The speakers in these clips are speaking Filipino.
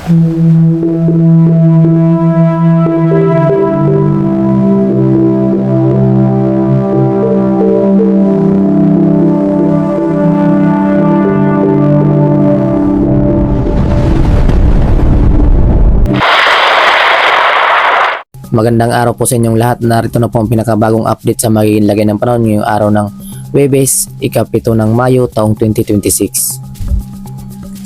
Magandang araw po sa inyong lahat. Narito na po ang pinakabagong update sa magiging lagay ng panahon ngayong araw ng Huwebes, ika-7 ng Mayo, taong 2026.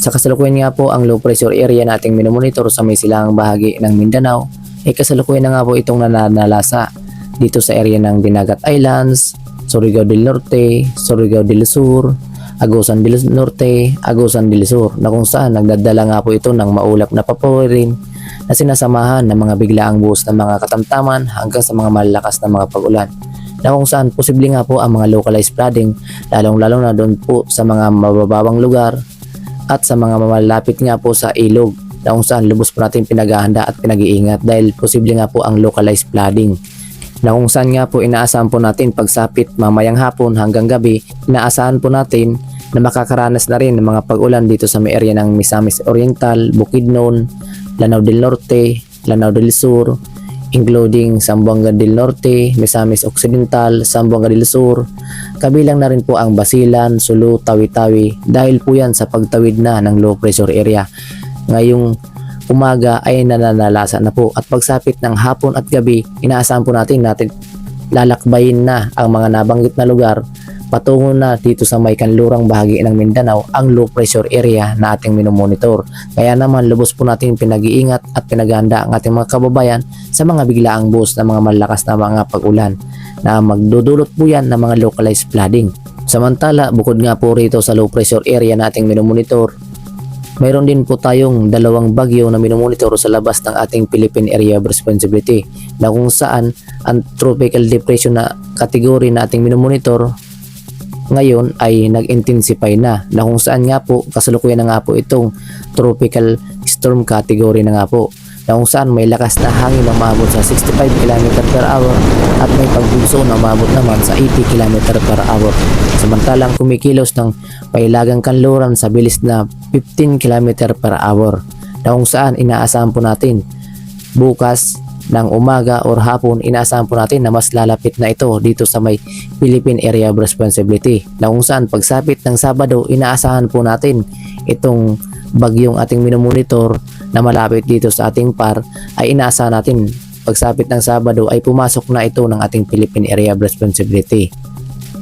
Sa kasalukuyan nga po, ang low pressure area na ating minomonitor sa may silangang bahagi ng Mindanao ay kasalukuyan na nga po itong nananalasa dito sa area ng Dinagat Islands, Surigao del Norte, Surigao del Sur, Agusan del Norte, Agusan del Sur, na kung saan nagdadala nga po ito ng maulap na paporin na sinasamahan ng mga biglaang buhos ng mga katamtaman hanggang sa mga malalakas na mga pag-ulan, na kung saan posible nga po ang mga localized flooding, lalong-lalo na doon po sa mga mababawang lugar at sa mga mamalapit nga po sa ilog, na kung saan lubos po natin pinaghahanda at pinag-iingat dahil posible nga po ang localized flooding, na kung saan nga po inaasahan po natin pagsapit mamayang hapon hanggang gabi, inaasahan po natin na makakaranas na rin ng mga pag-ulan dito sa may area ng Misamis Oriental, Bukidnon, Lanao del Norte, Lanao del Sur, including Zamboanga del Norte, Misamis Occidental, Zamboanga del Sur, kabilang na rin po ang Basilan, Sulu, Tawi-Tawi, dahil po yan sa pagtawid na ng low pressure area. Ngayong umaga ay nananalasa na po, at pagsapit ng hapon at gabi, inaasahan po natin lalakbayin na ang mga nabanggit na lugar patungo na dito sa may kanlurang bahagi ng Mindanao ang low pressure area na ating minomonitor. Kaya naman lubos po natin pinag-iingat at pinaghahanda ang ating mga kababayan sa mga biglaang buhos na mga malakas na mga pag-ulan na magdudulot po yan ng mga localized flooding. Samantala, bukod nga po rito sa low pressure area na ating minomonitor, mayroon din po tayong dalawang bagyo na minomonitor sa labas ng ating Philippine Area of Responsibility, na kung saan ang tropical depression na kategory na ating minomonitor ngayon ay nag-intensify na kung saan nga po kasalukuyan na nga po itong tropical storm category na nga po, na kung saan may lakas na hangin na umabot sa 65 km per hour at may pagbugso na umabot naman sa 80 km per hour, samantalang kumikilos ng pailagang kanluran sa bilis na 15 km per hour, na kung saan inaasahan po natin bukas ng umaga or hapon, inaasahan po natin na mas lalapit na ito dito sa may Philippine Area of Responsibility, na kung saan pagsapit ng Sabado, inaasahan po natin itong bagyong ating minomonitor na malapit dito sa ating par ay inaasahan natin pagsapit ng Sabado ay pumasok na ito ng ating Philippine Area of Responsibility,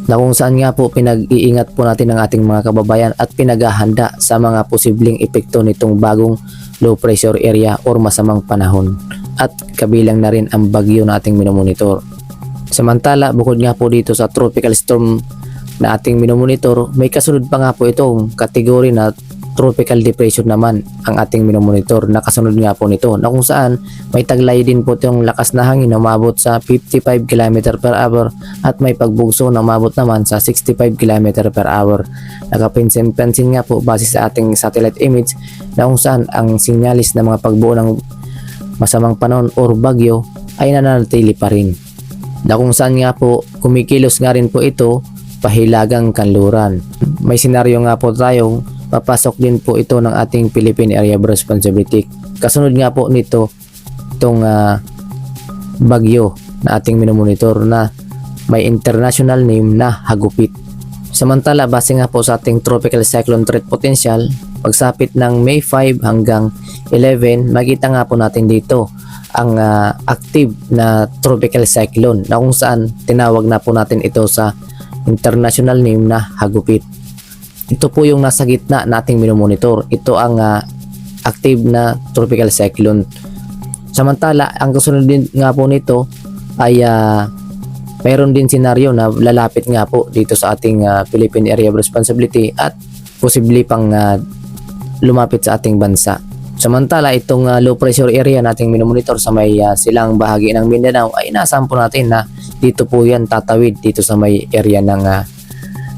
na kung saan nga po pinag-iingat po natin ang ating mga kababayan at pinaghahanda sa mga posibleng epekto nitong bagong low pressure area or masamang panahon, at kabilang na rin ang bagyo na ating minomonitor. Samantala, bukod nga po dito sa tropical storm na ating minomonitor, may kasunod pa nga po itong kategory na tropical depression naman ang ating minomonitor, na kasunod nga po nito, na kung saan may taglay din po itong lakas na hangin na umabot sa 55 km per hour at may pagbugso na umabot naman sa 65 km per hour. Nakapansin nga po base sa ating satellite image na kung saan ang sinyalis ng mga pagbuo ng masamang panahon or bagyo ay nananatili pa rin, na kung saan nga po kumikilos nga rin po ito pahilagang kanluran. May senaryo nga po tayong papasok din po ito ng ating Philippine Area of Responsibility. Kasunod nga po nito itong bagyo na ating minomonitor na may international name na Hagupit. Samantala, base nga po sa ating tropical cyclone threat potential, pagsapit ng May 5 hanggang 11, makita nga po natin dito ang active na tropical cyclone, na kung saan tinawag na po natin ito sa international name na Hagupit. Ito po yung nasa gitna nating minomonitor. Ito ang active na tropical cyclone. Samantala, ang kasunod din nga po nito ay mayroon din senaryo na lalapit nga po dito sa ating Philippine Area of Responsibility at posible pang lumapit sa ating bansa. Samantala, itong low pressure area nating minomonitor sa may silang bahagi ng Mindanao ay inaasahan po natin na dito po yan tatawid dito sa may area ng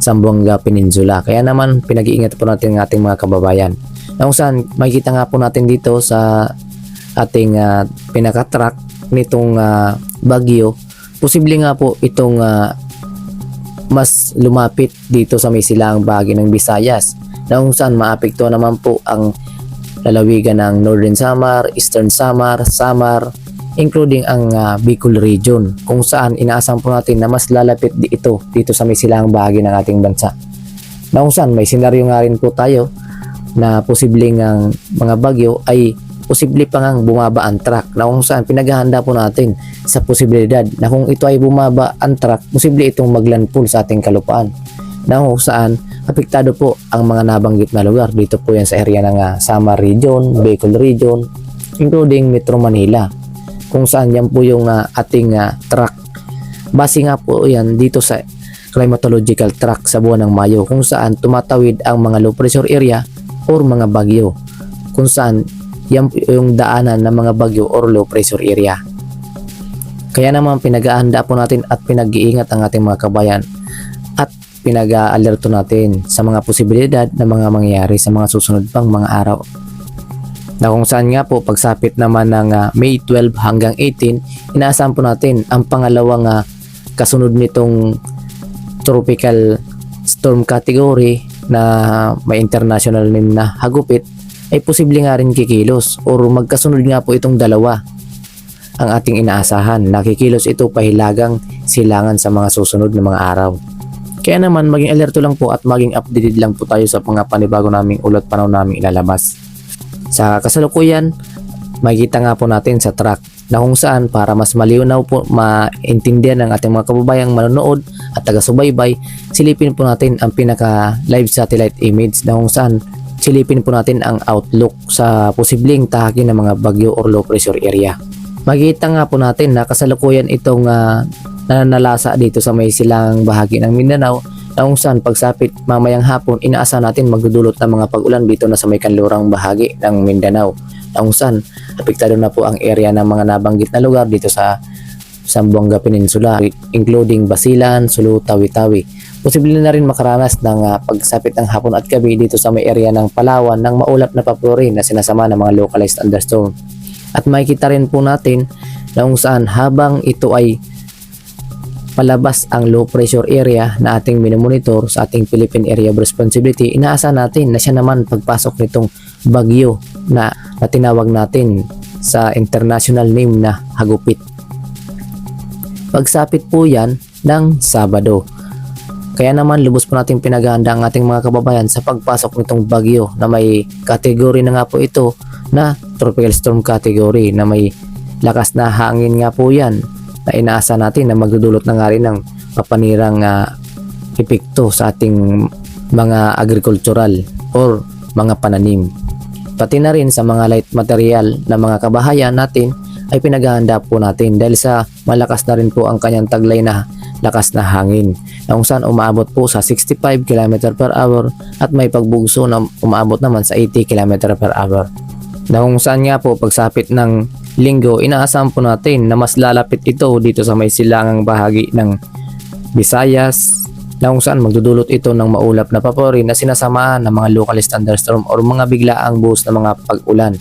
Zamboanga Peninsula. Kaya naman pinag-iingat po natin ang ating mga kababayan. Na kung saan makikita nga po natin dito sa ating pinaka-track nitong bagyo, posible nga po itong mas lumapit dito sa may silang bahagi ng Visayas, na kung saan maapekto naman po ang lalawigan ng Northern Samar, Eastern Samar, Samar, including ang Bicol region, kung saan inaasahan po natin na mas lalapit ito dito sa may silangang bahagi ng ating bansa. Na kung saan may senaryo nga rin po tayo na posibleng ang mga bagyo ay posible pa ngang bumaba ang track, na kung saan pinaghahanda po natin sa posibilidad na kung ito ay bumaba ang track, posible itong maglandfall sa ating kalupaan, na kung saan apektado po ang mga nabanggit na lugar. Dito po yan sa area ng Samar region, Bicol region, including Metro Manila, kung saan yan po yung ating track. Base nga po yan dito sa climatological track sa buwan ng Mayo, kung saan tumatawid ang mga low pressure area or mga bagyo, kung saan yan yung daanan ng mga bagyo or low pressure area. Kaya naman pinag-aahanda po natin at pinag-iingat ang ating mga kabayan at pinag-aalerto natin sa mga posibilidad na mga mangyayari sa mga susunod pang mga araw. Na kung saan nga po pagsapit naman ng May 12 hanggang 18, inaasahan po natin ang pangalawang kasunod nitong tropical storm category na may international name na hagupit ay posible nga rin kikilos or magkasunod nga po itong dalawa ang ating inaasahan. Nakikilos ito pahilagang silangan sa mga susunod na mga araw. Kaya naman maging alerto lang po at maging updated lang po tayo sa mga panibago naming ulat panahon naming ilalabas. Sa kasalukuyan, makikita nga po natin sa track na kung saan para mas malinaw po maintindihan ng ating mga kababayang manonood at taga-subaybay, silipin po natin ang pinaka live satellite image na kung saan silipin po natin ang outlook sa posibleng tahakin ng mga bagyo or low pressure area. Makikita nga po natin na kasalukuyan itong nananalasa dito sa may silangang bahagi ng Mindanao, na kung saan pagsapit mamayang hapon inaasahan natin magdudulot ng mga pag-ulan dito na sa may kanlurang bahagi ng Mindanao, na kung saan apektado na po ang area ng mga nabanggit na lugar dito sa Zamboanga Peninsula, including Basilan, Sulu, Tawi-Tawi. Posible na rin makaranas ng pagsapit ng hapon at gabi dito sa may area ng Palawan ng maulap na papuri na sinasama ng mga localized thunderstorm. At makikita rin po natin na kung saan habang ito ay palabas ang low pressure area na ating minomonitor sa ating Philippine Area of Responsibility, inaasahan natin na siya naman pagpasok nitong bagyo na tinawag natin sa international name na hagupit. Pagsapit po yan ng Sabado. Kaya naman lubos po natin pinaghahanda ang ating mga kababayan sa pagpasok nitong bagyo na may kategory na nga po ito na tropical storm category, na may lakas na hangin nga po yan, na inaasa natin na magdudulot na nga rin ng papanirang epekto sa ating mga agricultural or mga pananim. Pati na rin sa mga light material na mga kabahayan natin ay pinaghahanda po natin dahil sa malakas na rin po ang kanyang taglay na lakas na hangin, na kung saan umaabot po sa 65 km per hour at may pagbugso na umaabot naman sa 80 km per hour. Na kung saan nga po pagsapit ng Linggo, inaasahan po natin na mas lalapit ito dito sa may silangang bahagi ng Visayas, na kung saan magdudulot ito ng maulap na papuri na sinasamahan ng mga localized thunderstorm or mga biglaang buhos na mga pag-ulan.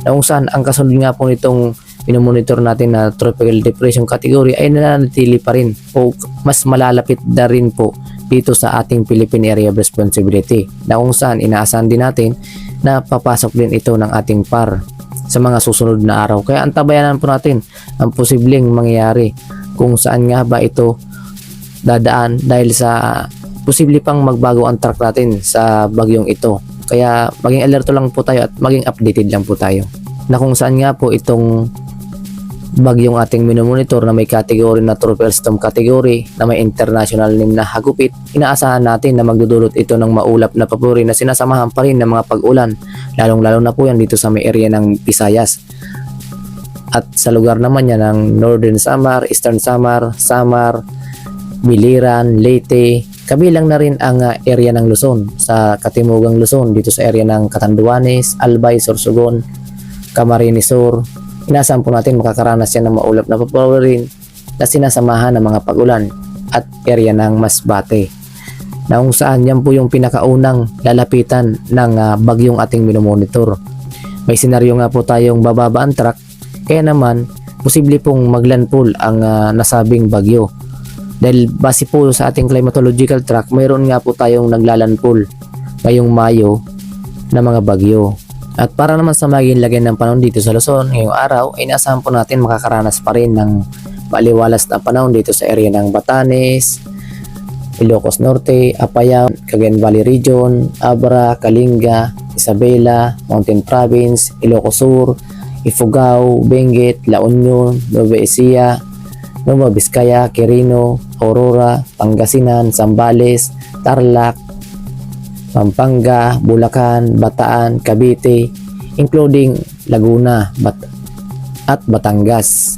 Na kung saan ang kasunod nga po nitong minomonitor natin na tropical depression category ay nananatili pa rin o mas malalapit na rin po dito sa ating Philippine Area of Responsibility, na kung saan inaasahan din natin na papasok din ito ng ating PAR sa mga susunod na araw. Kaya antabayanan po natin ang posibleng mangyayari kung saan nga ba ito dadaan dahil sa posible pang magbago ang track natin sa bagyong ito. Kaya maging alerto lang po tayo at maging updated lang po tayo na kung saan nga po itong bagyong ating minomonitor na may category na tropical storm category na may international name na hagupit, inaasahan natin na magdudulot ito ng maulap na papuri na sinasamahan pa rin ng mga pag-ulan, lalong-lalo na po yan dito sa may area ng Visayas. At sa lugar naman yan ng Northern Samar, Eastern Samar, Samar, Biliran, Leyte, kabilang na rin ang area ng Luzon, sa Katimugang Luzon, dito sa area ng Catanduanes, Albay, Sorsogon, Camarines Sur. Inaasahan po natin makakaranas yan ng maulap na papuri na sinasamahan ng mga pag-ulan at area ng Masbate, na kung saan yan po yung pinakaunang lalapitan ng bagyong ating minomonitor. May senaryo nga po tayong bababa ang track, kaya naman posible pong maglandfall ang nasabing bagyo. Dahil base po sa ating climatological track, mayroon nga po tayong naglalandfall ngayong Mayo na mga bagyo. At para naman sa maging lagay ng panahon dito sa Luzon ngayong araw, ay inaasahan po natin makakaranas pa rin ng maliwalas na panahon dito sa area ng Batanes, Ilocos Norte, Apayao, Cagayan Valley Region, Abra, Kalinga, Isabela, Mountain Province, Ilocos Sur, Ifugao, Benguet, La Union, Nueva Ecija, Nueva Vizcaya, Quirino, Aurora, Pangasinan, Zambales, Tarlac, Pampanga, Bulacan, Bataan, Cavite, including Laguna at Batangas.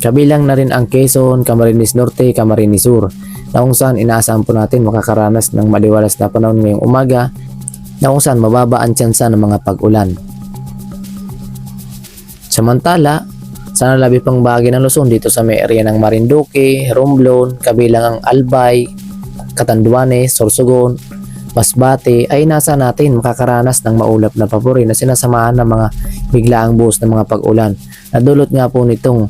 Kabilang na rin ang Quezon, Camarines Norte, Camarines Sur, na kung saan inaasahan po natin makakaranas ng maliwalas na panahon ngayong umaga, na kung saan mababa ang tsansa ng mga pag-ulan. Samantala, sa nalabi pang bahagi ng Luzon dito sa may area ng Marinduque, Romblon, kabilang ang Albay, Catanduanes, Sorsogon, Masbate, ay nasa natin makakaranas ng maulap na pabori na sinasamahan ng mga biglaang buhos ng mga pag-ulan na dulot nga po nitong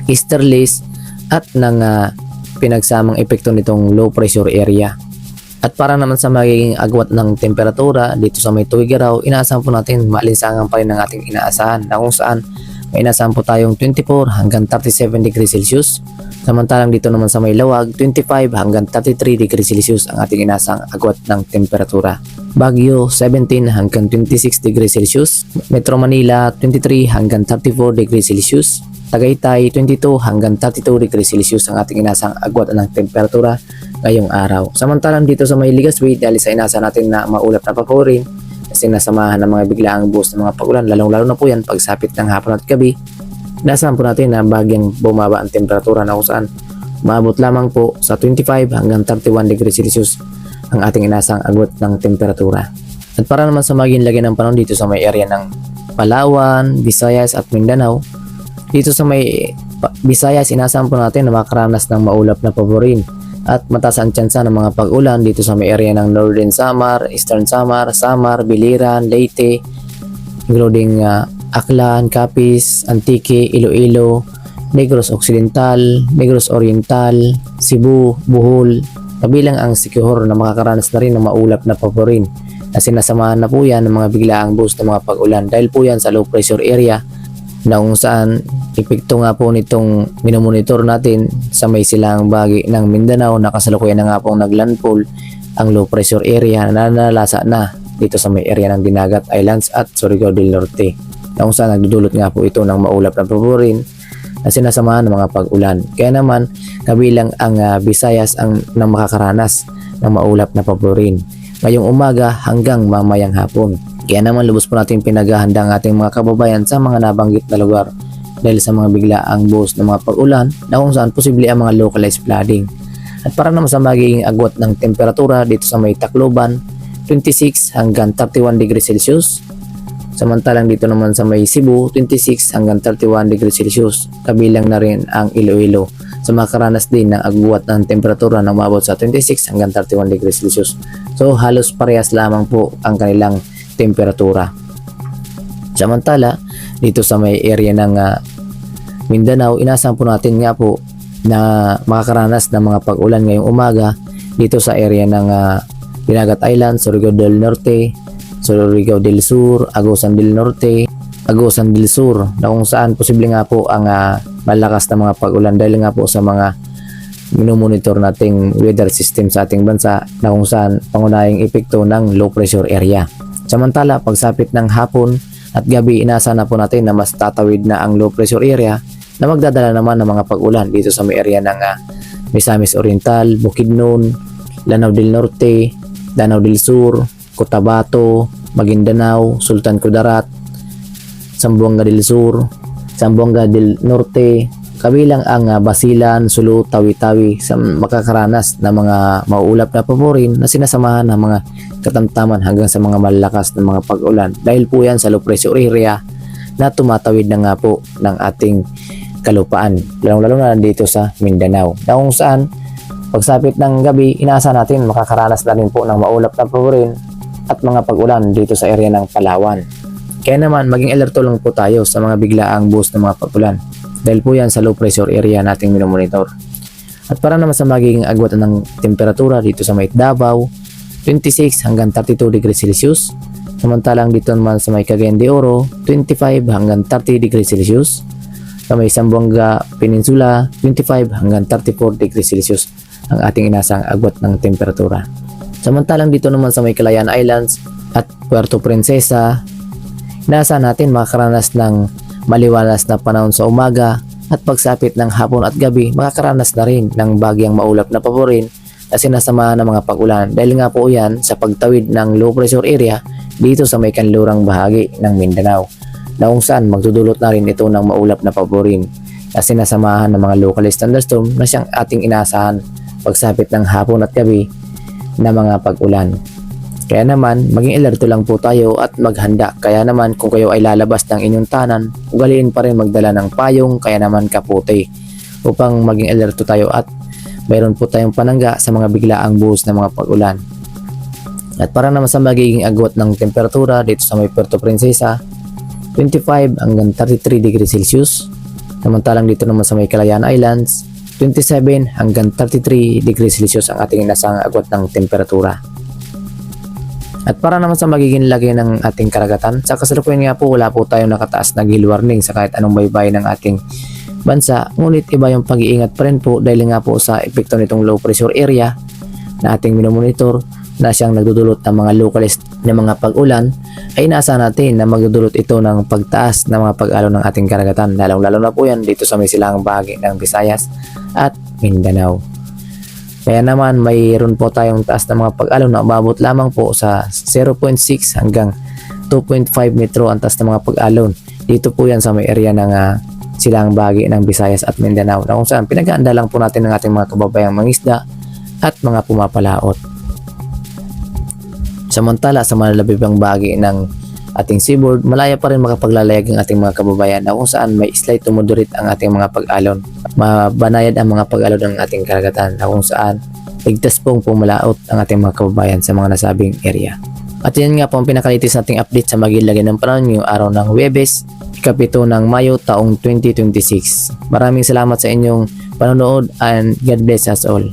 easterlies at ng pinagsamang epekto nitong low pressure area. At para naman sa magiging agwat ng temperatura dito sa may Tuguegarao, inaasahan po natin maalinsangan pa rin ang ating inaasahan na kung saan may inaasahan po tayong 24 hanggang 37 degrees Celsius. Samantalang dito naman sa may Lawag, 25 hanggang 33 degrees Celsius ang ating inasang agwat ng temperatura. Baguio, 17 hanggang 26 degrees Celsius. Metro Manila, 23 hanggang 34 degrees Celsius. Tagaytay, 22 hanggang 32 degrees Celsius ang ating inasang agwat ng temperatura ngayong araw. Samantalang dito sa may Legazpi, dahil sa inasa natin na maulap na paporin, kasi nasamahan ng mga biglaang buhos ng mga pag-ulan, lalong-lalo na po yan pagsapit ng hapon at gabi. Inasahan po natin na bagyang bumaba ang temperatura na kung saan maabot lamang po sa 25 hanggang 31 degrees Celsius ang ating inasang agwat ng temperatura. At para naman sa maging lagay ng panahon dito sa may area ng Palawan, Visayas at Mindanao, dito sa may Visayas inasahan po natin na makaranas ng maulap na paborin at mataas ang tsansa ng mga pag-ulan dito sa may area ng Northern Samar, Eastern Samar, Samar, Biliran, Leyte, including Aklan, Capiz, Antique, Iloilo, Negros Occidental, Negros Oriental, Cebu, Bohol, kabilang ang Siquijor na makakaranas na rin ng maulap na paborin na sinasamahan na po yan ng mga biglaang buhos ng mga pag-ulan dahil po yan sa low pressure area na kung saan epekto nga po nitong minomonitor natin sa may silang bahagi ng Mindanao na kasalukuyan na nga pong naglandfall ang low pressure area na nanalasa na dito sa may area ng Dinagat Islands at Surigao del Norte, na kung saan nagdudulot nga po ito ng maulap na paborin na sinasamahan ng mga pag-ulan. Kaya naman kabilang ang Visayas ang nang makakaranas ng maulap na paborin ngayong umaga hanggang mamayang hapon. Kaya naman lubos po natin pinaghahanda ang ating mga kababayan sa mga nabanggit na lugar dahil sa mga biglaang buhos ng mga pag-ulan na kung saan posible ang mga localized flooding. At para naman sa magiging agwat ng temperatura dito sa may Tacloban, 26 hanggang 31 degrees Celsius. Samantalang dito naman sa may Cebu, 26 hanggang 31 degrees Celsius. Kabilang na rin ang Iloilo sa makaranas din ng agwat ng temperatura na umabot sa 26 hanggang 31 degrees Celsius. So halos parehas lamang po ang kanilang temperatura. Samantala, dito sa may area ng Mindanao, inasahan po natin nga po na makakaranas ng mga pag-ulan ngayong umaga dito sa area ng Dinagat Island, Surigao del Norte, Surigao del Sur, Agusan del Norte, Agusan del Sur, na kung saan posible nga po ang malakas na mga pag-ulan dahil nga po sa mga minomonitor nating weather system sa ating bansa na kung saan pangunahing epekto ng low pressure area. Samantala, pagsapit ng hapon at gabi, inasa na po natin na mas tatawid na ang low pressure area na magdadala naman ng mga pag-ulan dito sa may area ng Misamis Oriental, Bukidnon, Lanao del Norte, Lanao del Sur, Cotabato, Maguindanao, Sultan Kudarat, Zamboanga del Sur, Zamboanga del Norte, kabilang ang Basilan, Sulu, Tawi-Tawi sa makakaranas na mga mauulap na paborin na sinasamahan ng mga katamtaman hanggang sa mga malakas na mga pag-ulan dahil po yan sa low pressure area na tumatawid na nga po ng ating kalupaan, lalong-lalo na dito sa Mindanao, na kung saan pagsapit ng gabi, inaasa natin makakaranas na rin po ng maulap na paborin at mga pag-ulan dito sa area ng Palawan. Kaya naman maging alerto lang po tayo sa mga biglaang buhos ng mga pag-ulan dahil po yan sa low pressure area nating minomonitor. At para naman sa magiging agwat ng temperatura dito sa may Davao, 26 hanggang 32 degrees Celsius. Samantalang dito naman sa may Cagayan de Oro, 25 hanggang 30 degrees Celsius. Sa may Zamboanga Peninsula, 25 hanggang 34 degrees Celsius ang ating inasang agwat ng temperatura. Samantalang dito naman sa may Calayan Islands at Puerto Princesa, inaasahan natin makakaranas ng maliwalas na panahon sa umaga at pagsapit ng hapon at gabi, makakaranas na rin ng bagyang maulap na paborin na sinasamahan ng mga pag-ulan dahil nga po yan sa pagtawid ng low pressure area dito sa may kanlurang bahagi ng Mindanao na kung saan magdudulot na rin ito ng maulap na paborin na sinasamahan ng mga localized thunderstorm na siyang ating inaasahan pagsapit ng hapon at gabi na mga pag-ulan. Kaya naman maging alerto lang po tayo at maghanda. Kaya naman kung kayo ay lalabas ng inyong tanan, ugaliin pa rin magdala ng payong kaya naman kapote upang maging alerto tayo at mayroon po tayong panangga sa mga biglaang buhos ng mga pag-ulan. At para naman sa magiging agwat ng temperatura dito sa may Puerto Princesa, 25 hanggang 33 degrees Celsius. Samantalang dito naman sa may Calayan Islands, 27 hanggang 33 degrees Celsius ang ating inasang agwat ng temperatura. At para naman sa magiging lagay ng ating karagatan, sa kasalukuyan nga po wala po tayong nakataas na gale warning sa kahit anong baybay ng ating bansa. Ngunit iba yung pag-iingat pa rin po dahil nga po sa epekto nitong low pressure area na ating minomonitor na siyang nagdudulot ng mga localized na mga pag-ulan, ay inaasahan natin na magdudulot ito ng pagtaas ng mga pag-alon ng ating karagatan, lalong-lalo na po yan dito sa may silangang bahagi ng Visayas at Mindanao. Kaya naman mayroon po tayong taas na mga pag-alon na umabot lamang po sa 0.6 hanggang 2.5 metro ang taas na mga pag-alon. Dito po yan sa may area ng silangang bahagi ng Visayas at Mindanao na kung saan pinag-aanda lang po natin ng ating mga kababayang mangisda at mga pumapalaot. Samantala sa malalabibang bahagi ng ating seaboard, malaya pa rin makapaglalayag ang ating mga kababayan na kung saan may slight to moderate ang ating mga pag-alon. Mabanayad ang mga pag-alon ng ating karagatan na kung saan ligtas pong pumalaot ang ating mga kababayan sa mga nasabing area. At yan nga po ang pinakalitis nating update sa magilagay ng panahon ngayong araw ng Huwebes, Ikapito ng Mayo taong 2026. Maraming salamat sa inyong panonood and God bless us all.